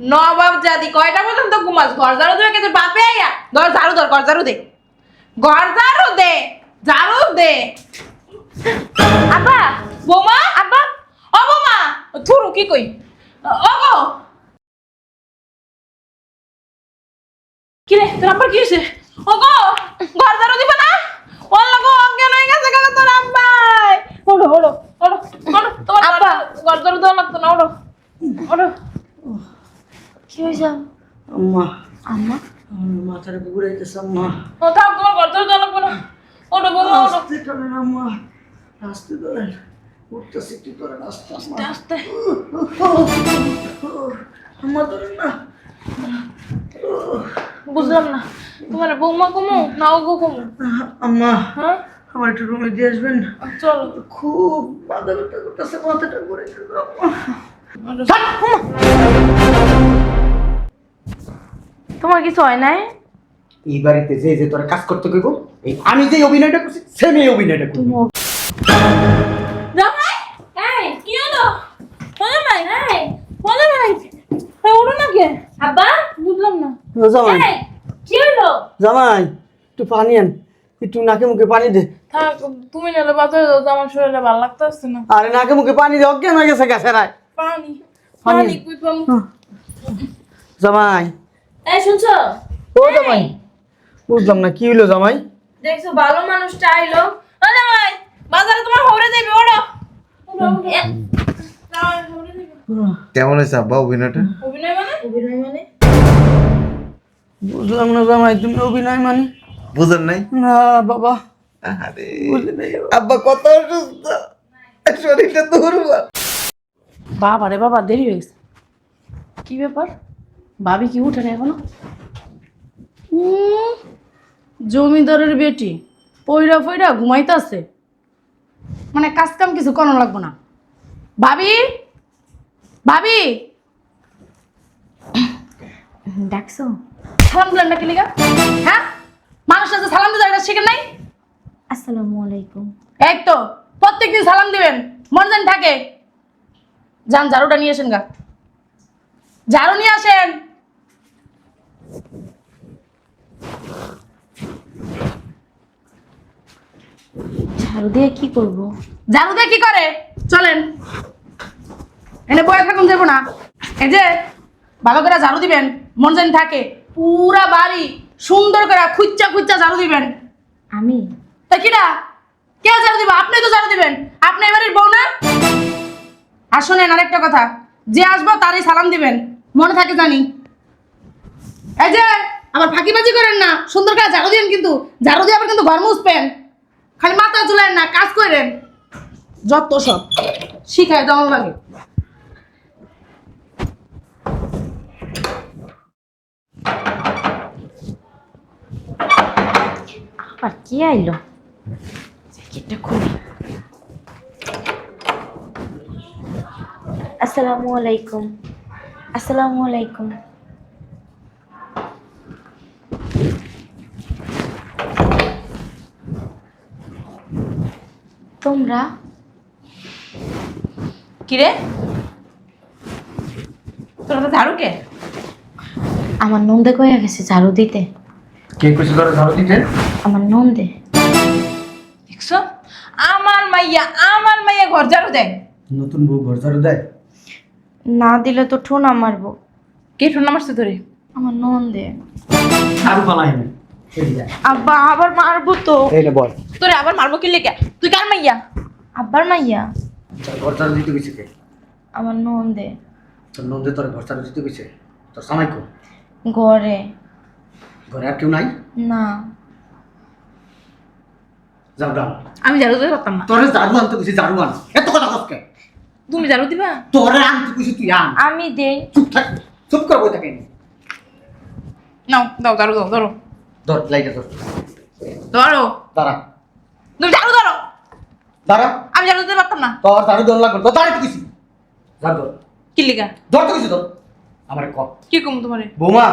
নবাব জাদি কয়টা পর্যন্ত ঘুমাস? ঘর ঝাড়ু দিয়ে তোর বাপে আইয়া ধর ঝাড়ু ধর, ঘর ঝাড়ু দে, ঘর ঝাড়ু দে, ঝাড়ু দে। আব্বা, বোমা, আব্বা, ও বোমা, থুরু কি কই, ও গো কি রে, তোর আব্বার কি হয়েছে? ও গো, ঘর ঝাড়ু দিবে না? ওল্লা গো, অজ্ঞান হয়ে গেছে কেন তোর আব্বাই? ওড়ো ওড়ো ওড়ো ওড়ো, তোমার আব্বা ঘর ঝাড়ু দেওয়া লাগতো না, ওড়ো ওড়ো। কি হয়েছে? আম্মা, আম্মা আমার মাথাটা ঘুরাইতেছে আম্মা। ও থাক, তোমার ঘর ঝাড়ু দেওয়া লাগবে না, ওড়ো বোমা ওড়ো। আস্তে করেন আম্মা, আস্তে ধরেন, উঠতেছি একটু ধরেন, আস্তে আম্মা। আস্তে আম্মা ধরেন না। বুঝলাম না, তোমার বৌমা কমু না ওগো কমু? আম্মা, হ্যাঁ আমার একটু রুমে দিয়ে আসবেন। চলো। খুব মাথা ব্যথা করতেছে, মাথাটা ঘুরাইতেছে আম্মা। তোমার কিছু হয় নাই? এই বাড়িতে যে যে তোরা কাজ করতে কইব, এই আমি যে অভিনয়টা করছি সেম এই অভিনয়টা করব। জামাই, এই কি হলো? জামাই, এই জামাই, এই ওড়ো না কে? আব্বা বুঝলাম না। জামাই, এই কি হলো? জামাই একটু পানি আন, একটু নাকে মুখে পানি দে। থাক, তুমি নালে বাজারে যাও, আমার শরীরে ভালো লাগতেছে না। আরে নাকে মুখে পানি দে, অজ্ঞান হয়ে গেছে গাছেরায়। পানি পানি। পানি কই পামু? জামাই, এই শুনছো? ও জামাই, বুঝলাম না কি হইলো জামাই। দেখছো ভালো মানুষটা আইলো। ও জামাই, বাজারে তোমার হরে যাবে, ওড়ো ওড়ো। জামাই হরে যাবে। কেমন হয়েছে আব্বা অভিনয়টা? অভিনয় মানে? অভিনয় মানে? বুঝলাম না জামাই, তুমি অভিনয় মানে? বুঝেন নাই? না বাবা, আরে বুঝলি নাই। আব্বা কত অসুস্থ, শরীরটা দুর্বল। বাবা রে বাবা, দেরি হয়ে গেছে। কি ব্যাপার? ভাবি কি উঠে না এখনো? জমিদারের বেটি পইরা পইরা ঘুমাইতেছে, মানে কাজ কাম কিছু করানো লাগবো না। ভাবি, ভাবি ডাকছো? সালাম দিলেন না কি লিগা? হ্যাঁ, মানুষরা যে সালাম দিতে এটা শিখেন নাই? আসসালামু আলাইকুম। এই তো প্রত্যেকদিন সালাম দিবেন, মনে যেন থাকে। যান ঝাড়ুটা নিয়ে আসেন গা, ঝাড়ু নিয়ে আসেন। ঝাড়ু দিয়ে কি করব? ঝাড়ু দিয়ে কি করে? চলেন, এনে বয়ে থাকুন, যাবো না। এই যে ভালো করে ঝাড়ু দিবেন, মন যেন থাকে। পুরা বাড়ি সুন্দর করে খুচ্চা খুচ্চা ঝাড়ু দিবেন। আমি? তা কিরা কে ঝাড়ু দিবা? আপনি তো ঝাড়ু দিবেন, আপনি এবারের বউ না। আর শোনেন আরেকটা কথা, যে আসবো তারই সালাম দিবেন, মনে থাকে জানি। এই যে আবার ফাঁকিবাজি করেন না, সুন্দর করে ঝাড়ু দিবেন, কিন্তু ঝাড়ু দিয়ে আবার কিন্তু ঘর মুছবেন, খালি মাথা চুলেন না, কাজ করেন। যত সব শিখায় দেওয়া লাগে। আর কি আইলো? জ্যাকেটটা খুলি। আসসালামু আলাইকুম। আসসালামু আলাইকুম। তোমরা? কিরে তোরা তো ঝাড়ু কে? আমার নন্দে কইয়া গেছে ঝাড়ু দিতে। কে কইছে তোরা ঝাড়ু দিতে? আমার নন্দে। দেখছো, আমার মাইয়া ঘর ঝাড়ু দেয়। নতুন বউ ঘর ঝাড়ু দেয়? না দিলে তো ঠোনা মারবো। কে ঠোনা মারছে তোরে? আমার নন্দে। ঝাড়ু পালাই না, এই যা, আব্বা আবার মারবো তো। এই নে বল। তোরে আবার মারবো কি লেগে? তুই কার মাইয়া? আব্বার মাইয়া। তোর ঘর ঝাড়ু দিতে কইছে কে? আমার নন্দে। তোর নন্দে তোর ঘর ঝাড়ু দিতে কইছে? তোর জামাই কো? ঘরে। ঘরে আর কেউ নাই? না। যাও যাও, আমি ঝাড়ু দিতে পারতাম না। তোরে ঝাড়ু আনতে কইছি, ঝাড়ু আন। এত কথা কসকে? তুমি ঝাড়ু দিবা? তোরে আনতে কইছি, তুই আন। আমি দেই। চুপ থাক, চুপ করে বই থাকে। নাও দাও, ঝাড়ু দাও, ধরো ধর লাইটা ধর, ধরো, দাঁড়া তুমি ঝাড়ু ধরো। দাঁড়া। আমি ঝাড়ু দিতে পারতাম না। তোর ঝাড়ু দৌড় লাগবে, তোর দাঁড়াইতে কইছি। ঝাড়ু ধর, কি লিগা? ধরতে কইছি তোর। আমারে ক কি কম তোমারে? বৌমা,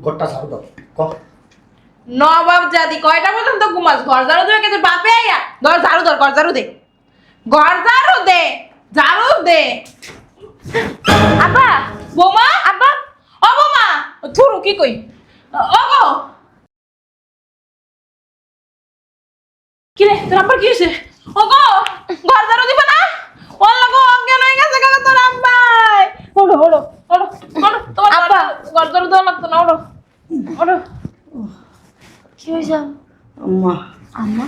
ঘরটা ঝাড়ু দাও, ক। নবাব জাদি কয়টা পর্যন্ত ঘুমাস? ঘর ঝাড়ু দিয়ে তোর বাপে আইয়া ধর ঝাড়ু ধর, ঘর ঝাড়ু দে, ঘর ঝাড়ু দে, ঝাড়ু দে। আব্বা, বোমা, আব্বা কি কই ওগো কি রে তোর আব্বার কি হয়েছে ওগো ঘর ঝাড়ু দিবা না ওল্লা গো অজ্ঞান হয়ে গেছে কেন তোর আব্বাই ওড়ো ওড়ো ওড়ো ওড়ো তোমার আব্বা ঘর ঝাড়ু দেওয়া লাগতো না ওড়ো ওড়ো কি হয়েছে আম্মা আম্মা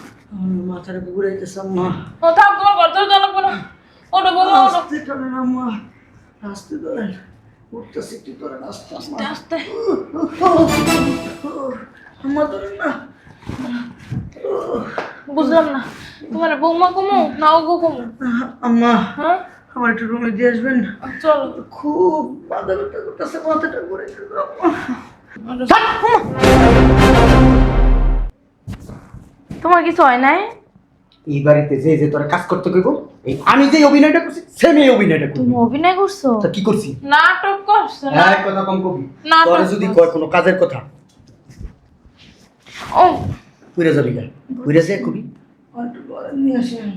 মাথাটা ঘুরাইতেছে আম্মা। ও থাক তোমার ঘর ঝাড়ু দেওয়া লাগবে না ওড়ো বৌমা ওড়ো আস্তে ধরেন আম্মা, আস্তে ধরেন, উঠতেছে একটু ধরেন আস্তে আম্মা। আস্তে আম্মা ধরেন না। বুঝলাম না তোমার বৌমা কমু না ওগো কমু আম্মা হ্যাঁ আমার একটু রুমে দিয়ে আসবেন, চলো খুব মাথা ব্যথা করতেছে, মাথাটা ঘুরাইতেছে আম্মা। তোমার কিছু হয় নাই এই বাড়িতে যে যে তোরা কাজ করতে কইব, এই আমি যে অভিনয়টা করছি সেম এই অভিনয়টা করবি। তুমি অভিনয় করছো? তা কি করছি? নাটক করছো না এক কথা কম কবি, নাটক তোরা যদি কয় কোনো কাজের কথা ও পুরে যাবি গা, পুরে যায় কবি একটু গরম নিয়ে আসেন,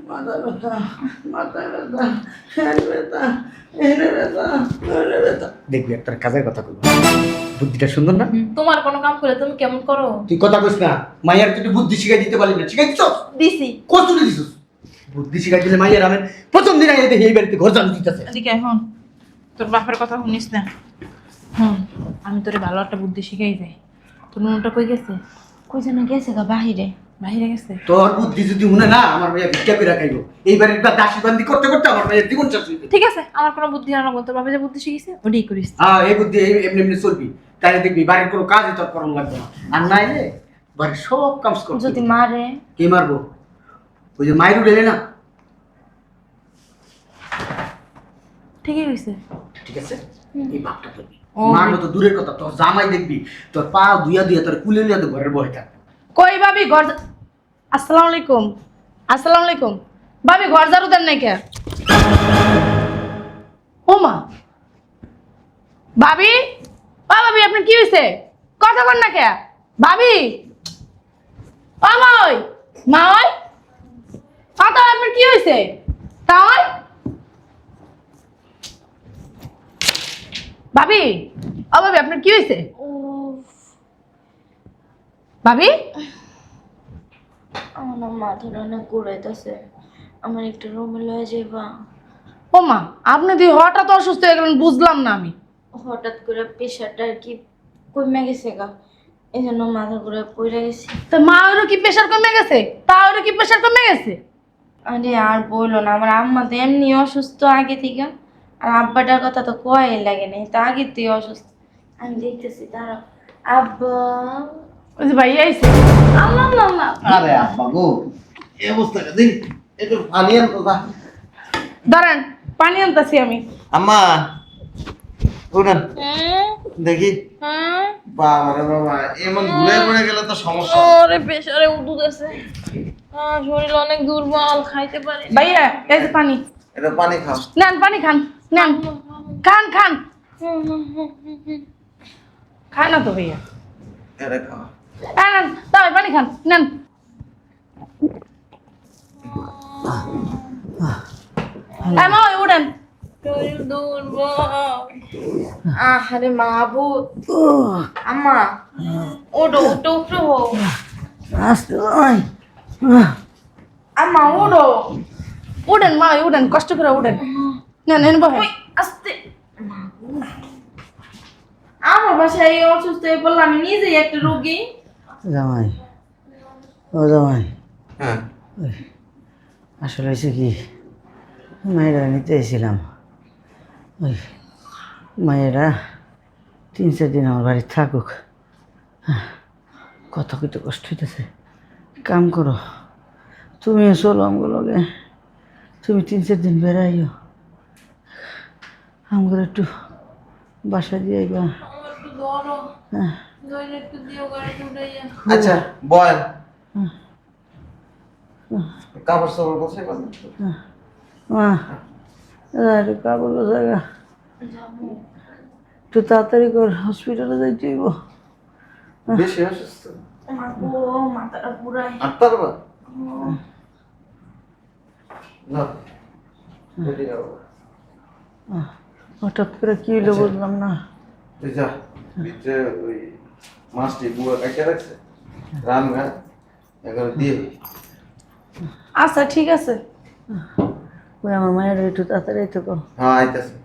মাথা ব্যথা, মাথা ব্যথা, এনে ব্যথা, এনে ব্যথা, এনে ব্যথা। দেখবি একটা কাজের কথা কইব, বুদ্ধিটা সুন্দর না? তোমার কোনো কাম করে তুমি কেমন করো তুই কথা কইস না, মাইয়ার তুই বুদ্ধি শিখাই দিতে পারলি না, শিখাই দিছস? দিছি কত দিছস? বুদ্ধি শিখাই দিলে মাইয়ার আমি প্রথম দিন আইতে এই বাড়িতে ঘর জানো দিতেছে। এদিকে এখন তোর বাপের কথা শুনিস না হুম আমি তোরে ভালো একটা বুদ্ধি শিখাই যাই তোর নুনটা কই গেছে কই যেন গেছে গা বাহিরে। বাইরে গেছে তোর বুদ্ধি যদি শুনে না, আমার ভাইয়া ভিক্ষা করে খাইব। এই বাড়ির দাসী বান্দি করতে করতে আমার ভাইয়ের জীবন শেষ হইবে। ঠিক আছে আমার কোনো বুদ্ধি না লাগবে তোর বাপে যে বুদ্ধি শিখিয়েছে ওটাই করিস এই বুদ্ধি এমনি এমনি চলবি, তাই দেখবি বাড়ির কোনো কাজই তোর করানো লাগবে না। আর নাইলে বাড়ির সব কাজ করতে যদি মারে? কে মারবো? ওই যে মায়ের উঠে না। ঠিকই হয়েছে ঠিক আছে, এই ভাবটা করবি। ও। মারবো তো দূরের কথা, তোর জামাই দেখবি তোর পা ধুইয়া ধুইয়া তোর কুলে লিয়া তো ঘরের বসে থাকবে। কই ভাবি ঘর আসসালামু আলাইকুম, আসসালামু আলাইকুম। ভাবি ঘর ঝাড়ু দেন নাই কে? ও মা, ভাবি ও ভাবি আপনার কি হয়েছে? কথা বল না কে? ভাবি ও মাই মাই কথা আপনার কি হয়েছে? তাই ভাবি ও ভাবি আপনার কি হয়েছে? ভাবি আমার মাথাটা অনেক ঘুরাইতেছে, আমার একটু রুমে লয়ে যাইবা? ও মা, আপনি তুই হঠাৎ অসুস্থ হয়ে গেলেন বুঝলাম না আমি। হঠাৎ করে প্রেশারটা আর কি কমে গেছে গা, এই জন্য মাথা ঘুরে পড়ে গেছি। তো মা ওরও কি প্রেশার কমে গেছে? তা ওরও কি প্রেশার কমে গেছে? আরে আর বললো না, আমার আম্মা তো এমনি অসুস্থ আগে থেকে, আর আব্বাটার কথা তো কয় লাগে নাই, তা আগে তুই অসুস্থ। আমি দেখতেছি তারা আব্বা ওই যে ভাই আইছে। আল্লাহ আল্লাহ আল্লাহ। আরে আব্বা গো, এই অবস্থাটা দিন একটু পানি আন তো। দাঁড়ান পানি আনতাছি আমি। আম্মা উঠেন দেখি। বাবা রে বাবা, এমন ঘুরে পড়ে গেলে তো সমস্যা। ওরে প্রেসারে উঠু গেছে শরীর অনেক দুর্বল খাইতে পারে ভাইয়া এই যে পানি এটা পানি খাও। নেন, পানি খান, নেন খান খান। খায় না তো ভাইয়া। এটা খাও। নেন দাও পানি খান, নেন। মা ওই উঠেন। শরীর দুর্বল আহারে মাহবুব আম্মা ওডো ওটো উঠো আস্তে নয়। আম্মা ওডো উঠেন মা ওই উঠেন, কষ্ট করে উঠেন। নেন নেন বহেন। আস্তে আমার বাসায় এই অসুস্থ হয়ে পড়লাম, আমি নিজেই একটা রোগী। জামাই, ও জামাই, হ্যাঁ আসলে হয়েছে কি, মায়েরা নিতে এসেছিলাম। ওই মায়েরা 3-4 দিন আমার বাড়ি থাকুক। কত কত কষ্ট হইতেছে। কাম করো, তুমি চলো আমগুলোকে, তুমি 3-4 দিন বেড়াইও, আমগুলো একটু বাসা দিয়ে গা। একটু ধরো হ্যাঁ ধরে একটু দিও গাড়ি উঠাইয়া আচ্ছা বল। কাপড় সাপড় কোথায় পাবেন? মা, একটু কাবুল জায়গা একটু তাড়াতাড়ি কর, হসপিটালে যাইতে হইব। বেশি অসুস্থ? মাথাটা পুরাই হাঁটতে পারবা না? উঠে যাবো। হঠাৎ করে কি হইলো বুঝলাম না। তুই যা ভিতরে ওই মাছটি বুয়া কাটে রাখছে রান্না এখন দিয়ে আচ্ছা ঠিক আছে। ওই আমার মায়ের একটু তাড়াতাড়ি তো কো। হ্যাঁ আইতাছে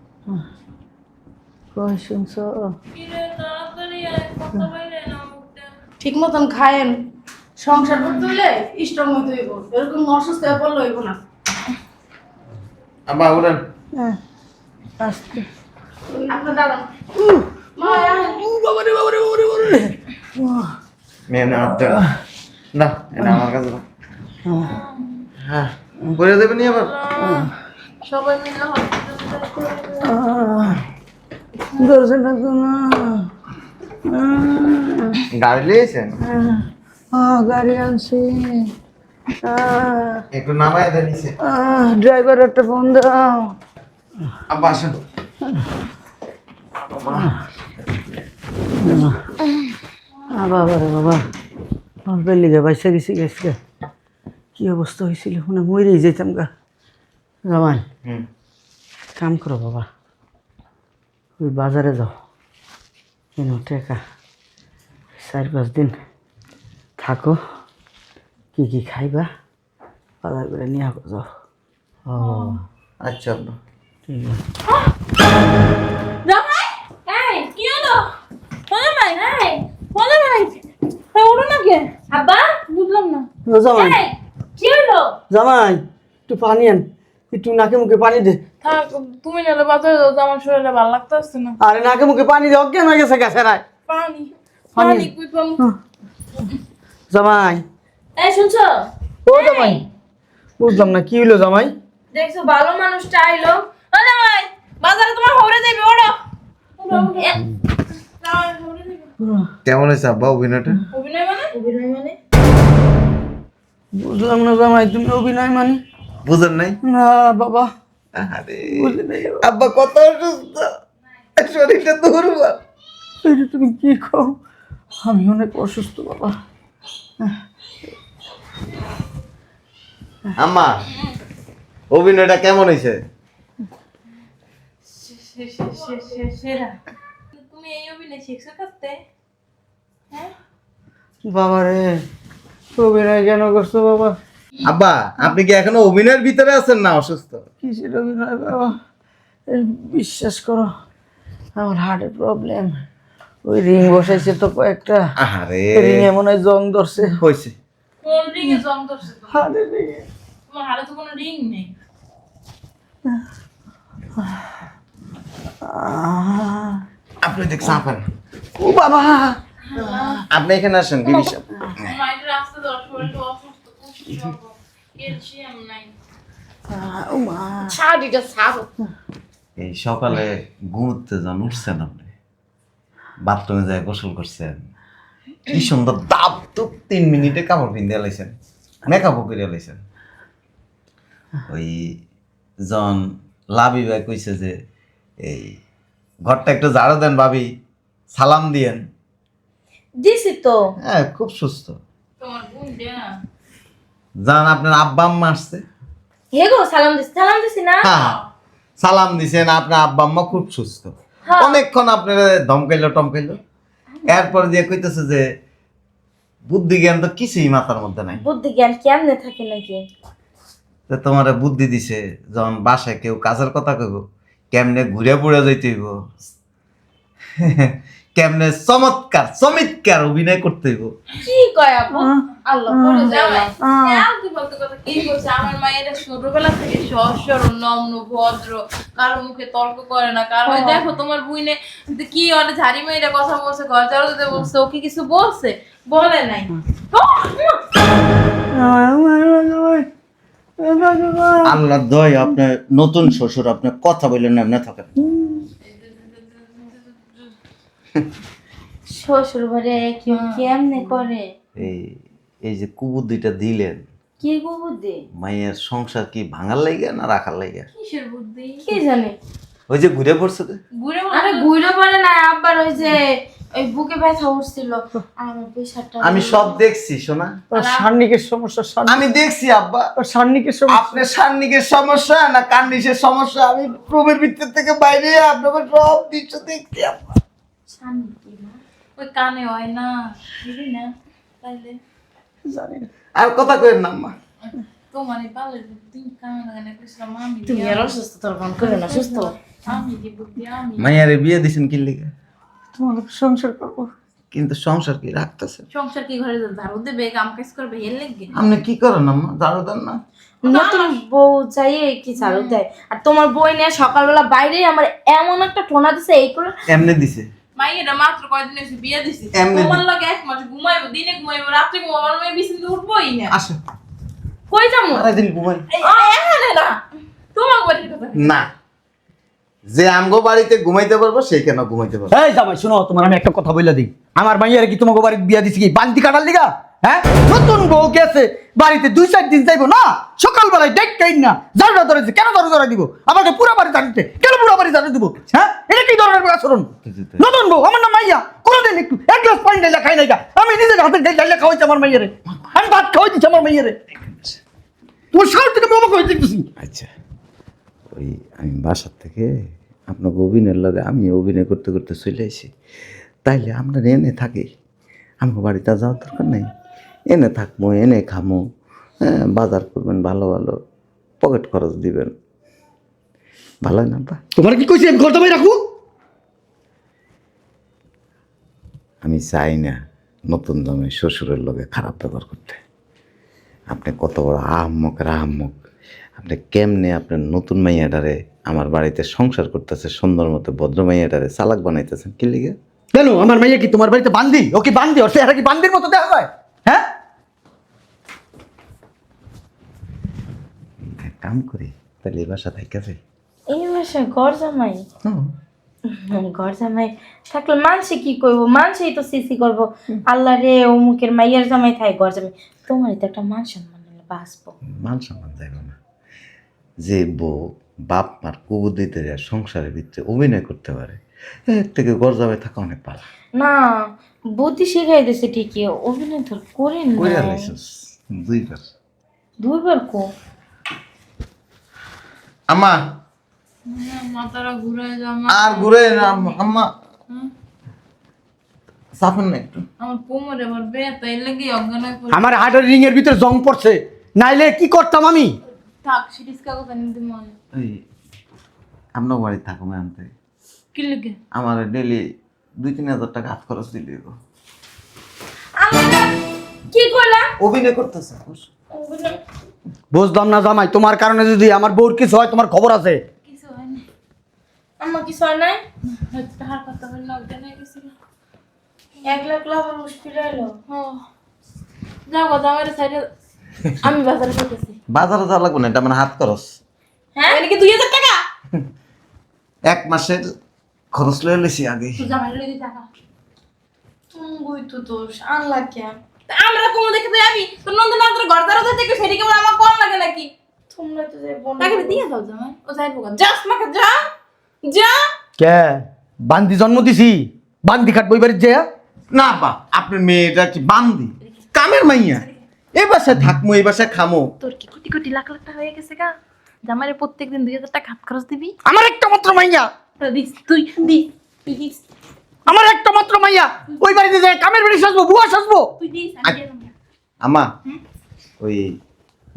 কই শুনছো? ঠিক মতন খায়েন, সংসার করতে হলে স্ট্রং হইতে হইব, এরকম অসুস্থ হয়ে পড়লে হইব না। আব্বা উড়ান হ্যাঁ আস্তে। আপনার দাঁড়ান। মা বাবারে বাবারে বাবারে বাবারে। মেয়ে না হাত দেওয়া না এটা আমার কাছে দাও। হ্যাঁ করে দেবেন আবার সবাই মিলে দর্শন রাখো না। গাড়ি লিয়েছেন গাড়ি আনছি। একটু নামায় দেন নিচে ড্রাইভার একটা ফোন দাও। আব্বা আসেন বাবা রে বাবা, অল্পের লিগে বাইসা গেছি গেছে। কি অবস্থা হয়েছিল মানে মরেই যেতাম গা। জামাই কাম করো বাবা, ওই বাজারে যাও, কেন টাকা 4-5 দিন থাকো, কি কি খাইবা বাজার করে নিয়ে আসো যাও। ও আচ্ছা আব্বা ঠিক আছে। জামাই এই কি হলো? জামাই এই জামাই এই ওঠো না কে? আব্বা বুঝলাম না। ও জামাই, এই কি হলো? জামাই একটু পানি আন, একটু নাকে মুখে পানি দে। থাক তুমি নালে বাজারে যাও, আমার শরীরে ভালো লাগতেছে না। আরে নাকে মুখে পানি দে, অজ্ঞান হয়ে গেছে গাছে রায়। পানি পানি। পানি কই পামু? জামাই এই শুনছো? ও জামাই, বুঝলাম না কি হইলো জামাই? দেখছো ভালো মানুষটা আইলো। ও জামাই বাজারে তোমার হরে যাবে ওড়ো। কেমন হয়েছে আব্বা অভিনয়টা অভিনয় মানে? অভিনয় মানে? বুঝলাম না জামাই, তুমি অভিনয় মানে? বুঝেন নাই না বাবা, আরে বুঝলি নাই বাবা। আব্বা কত অসুস্থ শরীরটা দুর্বল এটা তুমি কি খাও? আমি অনেক অসুস্থ বাবা। আম্মা অভিনয়টা কেমন হয়েছে সেরা। তুমি এই অভিনয় শিখছো করতে? হ্যাঁ বাবা রে, অভিনয় কেন করছো বাবা? আব্বা আপনি কি এখনো অভিনয়ের ভিতরে আছেন না অসুস্থ কিসের অভিনয় বাবা? বিশ্বাস করো আমার হার্টের প্রবলেম, ওই রিং বসাইছে তো কয়েকটা, আরে রিং এ মনে হয় জং ধরছে। হয়েছে কোন রিং এ জং ধরছে তোমার? হার্টের রিং এ। তোমার হাতে তো কোনো রিং নেই। আপনি দেখ চাপেন ও বাবা, আপনি এখানে আসেন বিবি সাহেব মাইন্ড রাস্তা ধর, শরীরটা অসুস্থ, অসুস্থ হবো। ক্যালসিয়াম নাই। ও মা, শাড়িটা ছাড়ো। এই সকালে ঘুমোতে যান উঠছেন আপনি বাথরুমে যায় গোসল করছেন কি সুন্দর দাপ তুপ 3 মিনিটে কাপড় পিন্ধে লাইছেন মেকআপও করে লাইছেন ওই জন লাভি ভাই কইছে যে এই ঘরটা একটু ঝাড়ু দেন ভাবি সালাম দিয়েন দিছি তো। হ্যাঁ খুব সুস্থ তোমার বোন দেয়া। জান আপনার আব্বা আম্মা আসছে হে গো সালাম দিছি না? হ্যাঁ সালাম দিছেন আপনার আব্বা আম্মা খুব সুস্থ হ্যাঁ। অনেকক্ষণ আপনার ধমকাইলো টমকাইলো এরপর দিয়ে কইতেছে যে বুদ্ধি জ্ঞান তো কিছুই মাথার মধ্যে নাই বুদ্ধি জ্ঞান কেমনে থাকে নাকি? তো তোমার বুদ্ধি দিছে যখন বাসায় কেউ কাজের কথা কইব কেমনে ঘুরে পুড়ে যাইতে হইব কেমনে চমৎকার অভিনয় করতে হইব কি কয় আপু? আল্লাহ করে জামাই কি বলতে কথা কি বলছে? আমার মায়ের ছোটবেলা থেকে সহজ সরল নম্র ভদ্র, কারো মুখে তর্ক করে না। কারো ওই দেখো তোমার বুইনে কি অনেক ঝাড়ি মেয়েরা কথা বলছে, ঘর ঝাড়ু দিতে বলছে, ও কি কিছু বলছে? বলে নাই। আল্লাহ দয় আপনার নতুন শ্বশুর আপনার কথা বললেন না এমনি থাকেন শ্বশুর বাড়ি কেমনে করে? এই এই যে কুবুদ্দিটা দিলেন কি গো বুদ্ধি? মায়ের সংসার কি ভাঙার লাগে না রাখার লাগে কিসের বুদ্ধি? কি জানি। ওই যে ঘুরে পড়ছে তো ঘুরে আরে ঘুরে পড়ে না, আব্বার ওই যে ওই বুকে ব্যথা উঠছিল আর আমার প্রেশারটা। আমি সব দেখছি সোনা ওর সান্নিকের সমস্যা, আমি দেখছি আব্বা ওর সান্নিকের সমস্যা। আপনার সান্নিকের সমস্যা না কান্ডিসের সমস্যা আমি প্রবের ভিতর থেকে বাইরে আপনাকে সব দৃশ্য দেখছি আব্বা ওই কানে হয় না বুঝলি না তাইলে জানি না আর কথা কইেন না আম্মা তোমারই পালে তুমি কানে লাগানে কইছিলাম আমি তুমি আর অসুস্থ তোর মন করে না সুস্থ আমি কি বুদ্ধি আমি মাইয়ারে বিয়ে দিছেন কি লিগে? তোমার সংসার করবো কিন্তু সংসার কি রাখতেছে? সংসার কি ঘরে ঝাড়ু দেবে কাম কাজ করবে এর লাগবে আপনি কি করেন আম্মা? ঝাড়ু দেন না? নতুন বউ চাইয়ে কি ঝাড়ু দেয় আর তোমার বই নিয়ে সকালবেলা বাইরে আমার এমন একটা ঠোনা দিছে এই করে এমনি দিছে। মাইয়েরা মাত্র কয়দিন হয়েছে বিয়ে দিছি এমনি তোমার লাগে এক মাস ঘুমাইবো দিনে ঘুমাইবো রাত্রে ঘুমাবো আমার মেয়ে বিছানাতে উঠবোই না আসো কই যামু সারাদিন ঘুমাই এখানে না তোমার বাড়ির কথা না। যে আমগো বাড়িতে ঘুমাইতে পারবো সেই কেন ঘুমাইতে পারবো? এই জামাই শোনো তোমার আমি একটা কথা বলে দিই আমার মাইয়ারে কি তোমাকে বাড়িতে বিয়া দিছি কি বান্তি কাটার লিগা? হ্যাঁ নতুন বউ গেছে বাড়িতে 2-4 দিন যাইবো না সকালবেলায় ডেকেই না ঝাড়ু ধরেছে কেন ঝাড়ু ধরে দিব আমাকে পুরো বাড়ি ঝাড়ু কেন পুরো বাড়ি ঝাড়ু দিব? হ্যাঁ এটা কি ধরনের আচরণ? নতুন বউ আমার নাম মাইয়া কোনোদিন একটু এক গ্লাস পানি ঢাইলা খাই নাই আমি নিজের হাতে ঢাইলা খাওয়াইছি আমার মাইয়ারে আমি ভাত খাওয়াই দিচ্ছি আমার মাইয়ারে তোমার সাহস থেকে আমি অবাক হয়ে দেখতেছি আচ্ছা ওই আমি বাসার থেকে আপনাকে অভিনয়ের লগে আমি অভিনয় করতে করতে চলে আসি তাইলে আমরা এনে থাকি আমাকে বাড়িতে যাওয়ার দরকার নেই এনে থাকবো এনে খামো হ্যাঁ বাজার করবেন ভালো ভালো পকেট খরচ দিবেন ভালো হয় না বা? তোমার কি কইছি আমি ঘর জামাই রাখবো? আমি চাই না নতুন জমে শ্বশুরের লগে খারাপ ব্যবহার করতে। আপনি কত বড় আহম্মক আপনি কেমনে আপনার নতুন মাইয়াটারে আমার বাড়িতে সংসার করতেছে সুন্দর মতো ভদ্র মাইয়াটারে চালাক বানাইতেছেন কি লিগে? কেন আমার মাইয়া কি তোমার বাড়িতে বান্দি ও কি বান্দি ওর চেহারা কি বান্দির মতো দেখা যায়? হ্যাঁ এক কাম করি তাহলে এই বাসা থাইকা যাই। এই মাসে ঘর জামাই ঘর জামাই থাকলে মানুষে কি করবো মানুষই তো সিসি করবো আল্লাহ রে অমুকের মাইয়ার জামাই থাই ঘর জামাই তোমারই তো একটা মান সম্মান বাঁচবো মান সম্মান যাইব না। যে বউ বাপ মার কুবুদ্দিতে সংসারের ভিতরে অভিনয় করতে পারে এর থেকে গরজাবে থাকা অনেক ভালো। না বুদ্ধি শিখাই দিছে ঠিকই অভিনয় তো করেন কইরা না লাইছস দুইবার। দুইবার কো আম্মা মাথাটা ঘুরে যাও আর ঘুরে না আম্মা সাফন না একটু আমার কোমরে আবার ব্যথা এর লাগি অজ্ঞান হয়ে পড়ে আমার হার্টের রিং এর ভিতরে জং পড়ছে নাইলে কি করতাম আমি? থাক সিরিজ কাগজ আনি দিই মনে ওই আপনার বাড়ি থাকো ম্যাম তাই কি লাগে আমার ডেলি 2-3 হাজার টাকা হাত খরচ দিলে আমরা কি করলা অভিনয় করতেছে। বুঝলাম না জামাই তোমার কারণে যদি আমার বউর কিছু হয় তোমার খবর আছে? কিছু হয়নি আমার কিছু হয় নাই তাহার কথা বললে অজ্ঞান হয়ে গেছিল 1 লাখ লাভার মুশকিল এলো ও যাও কথা আমার সাইডে আমি বাজারে যেতেছি বাজারে যাওয়া লাগবে না এটা আমার হাত খরচ হ্যাঁ মানে কি 2000 টাকা 1 মাসের খরচ লয়ে লইছি আগে। তুই জামাই লই দি টাকা তুমি তো দোষ আনলা কেন আমরা কোন দেখে তো আমি তো নন্দন আন্তর গর্দার ওদের থেকে সেটি কেমন আমার কোন লাগে নাকি তোমরা তো যে বোন টাকা দিয়ে দাও জামাই ও যাইবো জাস্ট মাকে যা যা কে বান্দি জন্ম দিছি বান্দি খাট বই বাড়ির যে না বা আপনার মেয়েটা কি বান্দি কামের মাইয়া এই বাসায় থাকমু এই বাসায় খামো। তোর কি কোটি কোটি লাখ লাখ টাকা হয়ে গেছে গা জামাইরে প্রত্যেকদিন 2000 টাকা হাত খরচ দিবি আমার একটা মাত্র মাইয়া দিস তুই দিস আমার একটা মাত্র মাইয়া ওই বাড়িতে যায় কামের বাড়ি সাজবো বুয়া সাজবো তুই দিস আমি দিয়ে দেবো। আমা ওই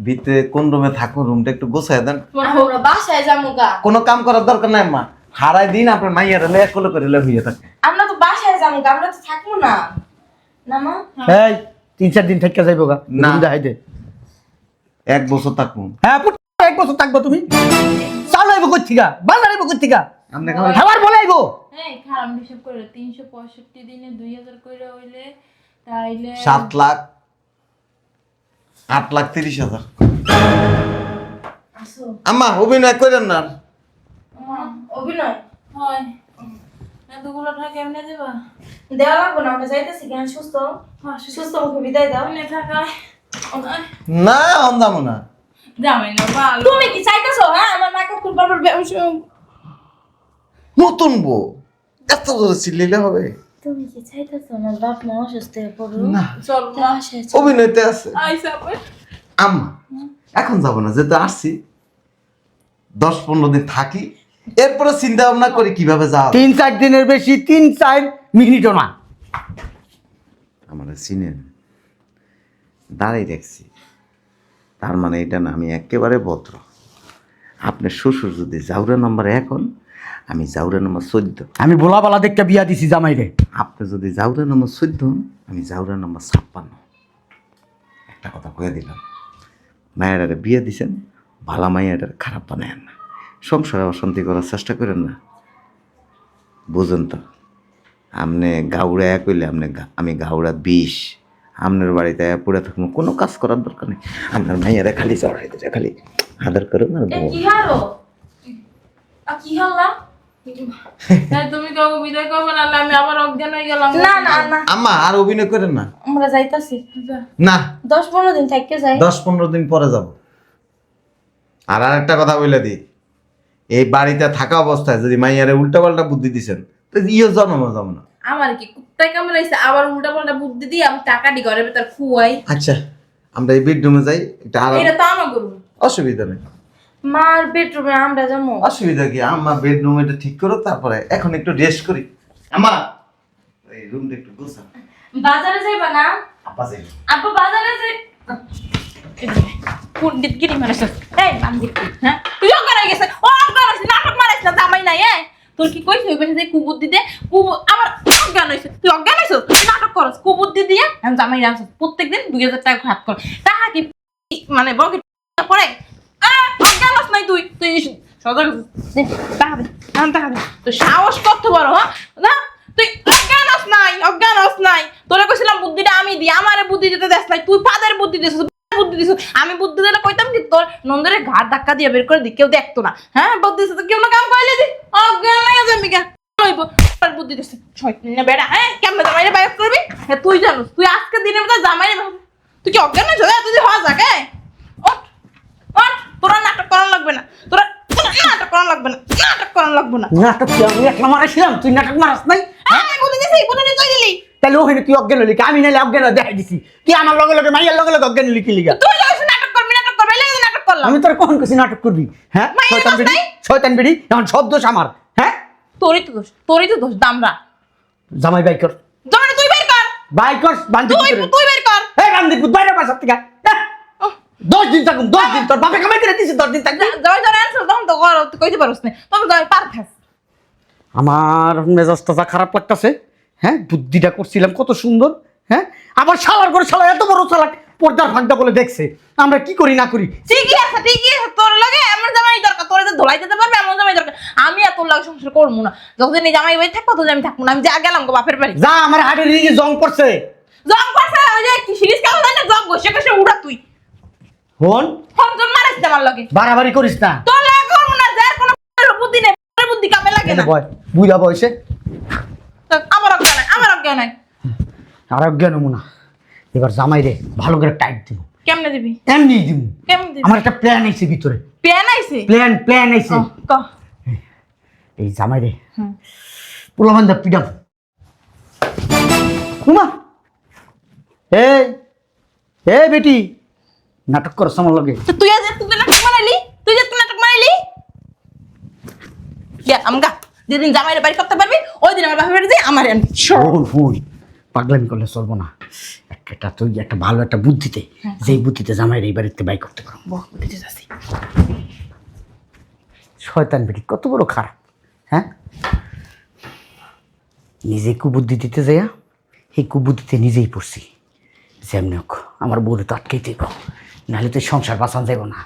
ভিতরে কোন রুমে থাকো রুমটা একটু গোছায় দেন। আমরা বাসায় যাবো গা কোনো কাম করার দরকার নাই মা হারাই দিন আপনার মাইয়ারা লয়ে কোলে করে লয়ে হইয়া থাকে। আমরা তো বাসায় যাবো গা আমরা তো থাকবো না না মা এই 3-4 দিন থেকে যাইবো গা না। না দেখাই দে 1 বছর থাকমু। হ্যাঁ পুট 1 বছর থাকবো তুমি চাল আইবো কই থিকা বাজার আইবো কই থিকা আপনি খাবার খাবার বলে আইবো এই খারাপ হিসাব করে 365 দিনে 2000 কইরা হইলে তাইলে 7 লাখ 8,30,000। আসো আম্মা অভিনয় করেন না। মা অভিনয় হয় এতগুলো টাকা কেমনে দেবা দেওয়া লাগবো না আমরা যাইতেছি জ্ঞান সুস্থ সুস্থ মুখে বিদায় দাও কেমনে টাকা না অন্দামো না জামাই না ভালো তুমি কি চাইতেছো হ্যাঁ আমার মেকআপ করবার নতুন বউ এত জোরে চিল্লিলে হবে? তুমি কি চাইতেছো আমার বাপ মা অসুস্থ হয়ে পড়লো না চল মা বাসায় অভিনয়তে আছে। আইসা পর আম্মা এখন যাবো না যেহেতু আসছি 10-15 দিন থাকি এরপরে চিন্তা ভাবনা করি কিভাবে যাওয়া যায়। 3-4 দিনের বেশি 3-4 মিনিটও না আমার চিনেন, দাঁড়াই দেখছি, তার মানে এটা না আমি একেবারে ভদ্র। আপনার শ্বশুর যদি জাউরা নম্বর 1 হন, আমি জাউরা নম্বর 14। আমি বোলাবালা দেখতে বিয়া দিছি জামাই রে। আপনি যদি জাউরা নম্বর 14 হন, আমি জাউরা নম্বর 56। একটা কথা কয়ে দিলাম, মায়েরারে বিয়ে দিছেন, ভালা মাইয়াটার খারাপ বানায়েন না, সংসারে অশান্তি করার চেষ্টা করেন না। বুঝেন তো, আপনি গাউড়া এক হইলে আমি গাউড়া 20। আপনার বাড়িতে পড়ে থাকুন, কোনো কাজ করার দরকার নেই। আপনার মাইয়ারা খালি চড়াই দিতে, খালি আদর করুন আর বউ। কি হারো কি হল্লা? তুমি কাউকে বিদায় করবে না, আমি আবার অজ্ঞান হয়ে গেলাম। না না না, আম্মা আর অভিনয় করেন না। আমরা যাইতাছি। না, 10-15 দিন থাকতে যাই। 10-15 দিন পরে যাব। আর আরেকটা কথা বলে দিই, এই বাড়িতে থাকা অবস্থায় যদি মাইয়ারে উল্টাপাল্টা বুদ্ধি দিছেন, তো ইয়ে জন্ম যাব না। আমার কি কুত্তায় কামড়াইছে, আবার উল্টা পাল্টা বুদ্ধি দিয়ে আমি টাকা দি ঘরের ভেতর খুয়াই। আচ্ছা, আমরা এই বেডরুমে যাই, একটা আরাম। এটা তো আমার করবো। অসুবিধা নেই। মার বেডরুমে আমরা যাবো। অসুবিধা কি? আম্মা বেডরুম এটা ঠিক করো, তারপরে এখন একটু রেস্ট করি। আম্মা এই রুমটা একটু গোছা। বাজারে যাইবা না? আপা যাই। আব্বা বাজারে যাই। পণ্ডিত গিরি মানুষ। এই বান্দির কি, হ্যাঁ? তুই অজ্ঞান হয়ে গেছে। ও অজ্ঞান হয়েছে, নাটক মারাইছ না, জামাই নাই। তোর কি কইছি ওই পাশে কুবুদ্ধি দে, আবার অজ্ঞান হয়েছে। তুই অজ্ঞান হয়েছ, তুই নাটক করস, কুবুদ্ধি দিয়ে এখন জামাই রাখছ। প্রত্যেকদিন 2000 টাকা হাত কর। টাকা কি মানে বকে পড়ে? অজ্ঞান হস নাই তুই, তুই সজাগ টাকা দে, টাকা দে। তুই সাহস কত বড়, হ্যাঁ না? তুই অজ্ঞান হস নাই, অজ্ঞান হস নাই। তোরে কইছিলাম বুদ্ধিটা আমি দিই, আমারে বুদ্ধি দিতে দেস নাই। তুই পাদের বুদ্ধি দিছিস, বুদ্ধি দিছিস। আমি বুদ্ধি দিলে কইতাম কি তোর নন্দরে ঘাট ধাক্কা দিয়ে বের করে দি, কেউ দেখতো না। হ্যাঁ বুদ্ধি দিছিস, কেউ না কাম কইলে দি অজ্ঞান হয়ে যাবি কে? হইব তোর বুদ্ধি দিছিস শয়তান বেড়া। হ্যাঁ কেমনে জামাইরে বাইর করবি? হ্যাঁ তুই জানিস, তুই আজকে দিনের মধ্যে জামাইরে, তুই কি অজ্ঞান হয়ে যাবে? তুই হওয়া যাকে ওঠ ওঠ, তোরা নাটক করা লাগবে না, তোরা নাটক করা লাগবে না, নাটক করা লাগবে না। নাটক কি আমি একলা মারাইছিলাম? তুই নাটক মারাস নাই? আমি বুদ্ধি দিছি, বুদ্ধি দিয়ে তুই দিলি। তাহলে ওখানে তুই অজ্ঞান হলি, আমি নাইলে অজ্ঞান হয়ে দেখাই দিছি। তুই আমার লগে লগে মাইয়ার লগে লগে অজ্ঞান হলি কি লিগা? তুই যখন নাটক করবি, নাটক করবি, এই নাটক করলাম। আমি তোর কখন কইছি নাটক করবি? হ্যাঁ মাইয়ার শয়তান দোষ বেডি, নাই? শয়তান বেডি, এখন সব দোষ আমার। হ্যাঁ তোরই তো দোষ, তোরই তো দোষ দামরা। জামাই বাই কর, জামাই তুই বের কর, বাই কর বান্দি তুই তুই বের কর। এই বান্দি পুত বাইরে বাসা থেকে। 10 দিন থাকুম, 10 দিন তোর বাপে কামাই করে দিছিস, 10 দিন থাকবি। জয় জয় আনছো তখন তো কর, তুই কইতে পারছ না, তখন জয় পারফেক্ট। আমার মেজাজটা যা খারাপ লাগতাছে। হ্যাঁ বুদ্ধিটা করছিলাম কত সুন্দর। হ্যাঁ আবার শালার করে শালা এত বড় চালাক, পর্দার ফাঁকটা বলে দেখছে আমরা কি করি না করি। ঠিকই আছে, ঠিকই আছে। তোর লাগে এমন জামাই দরকার, তোর যে ধোলাই দিতে পারবে এমন জামাই দরকার। আমি আর তোর লাগে সংসার করবো না। যতদিন এই জামাই বাড়ি থাকবো ততদিন আমি থাকবো না। আমি যা গেলাম গো বাপের বাড়ি। যা আমার হাটের রিঙে জং পড়ছে। জগ পাশে ওই যে কি সিরিজ কাল না, জগ বসে বসে উড়া তুই। হন ফোন মারাইছ আমার লাগে। বাড়াবাড়ি করিস না। তোর লাগে করবো না, যার কোনো বুদ্ধি নেই, তোর বুদ্ধি কামে লাগে না। বয় বুইরা বয়সে আমার অজ্ঞান নাই, আমার অজ্ঞান নাই। আর অজ্ঞান নমুনা। এবার জামাই রে ভালো করে টাইট দিব। কেমনে দিবি? এমনি দিব। কেমনে দিবি? আমার একটা প্ল্যান আইছে ভিতরে। পেন আইছে? প্ল্যান আইছে। ক এই জামাই রে হুম। পোলাবান্ধা পিডাম। উমা এই এই বেটি নাটক করছ আমার লগে। তো তুই আজ তুই নাটক বানাইলি, তুই যে তুই নাটক বানাইলি। ইয়া আমগা যেদিন জামাইরে বাড়ি করতে পারবি ওই দিন আমার বাপের বাড়ি যাই আমার আনবি। ফুল পাগলামি করলে চলবো না। একটা তুই একটা ভালো একটা বুদ্ধিতে, যেই বুদ্ধিতে জামাই এই বাড়িতে বাই করতে পারো। বক বুদ্ধি যাচ্ছি। শয়তান বেটি কত বড় খারাপ। হ্যাঁ নিজে কুবুদ্ধি দিতে যাইয়া এই কুবুদ্ধিতে নিজেই পড়ছি। যেমনি হোক আমার বউরে তো আটকেই দেব, নাহলে তুই সংসার বাঁচান যাইব না।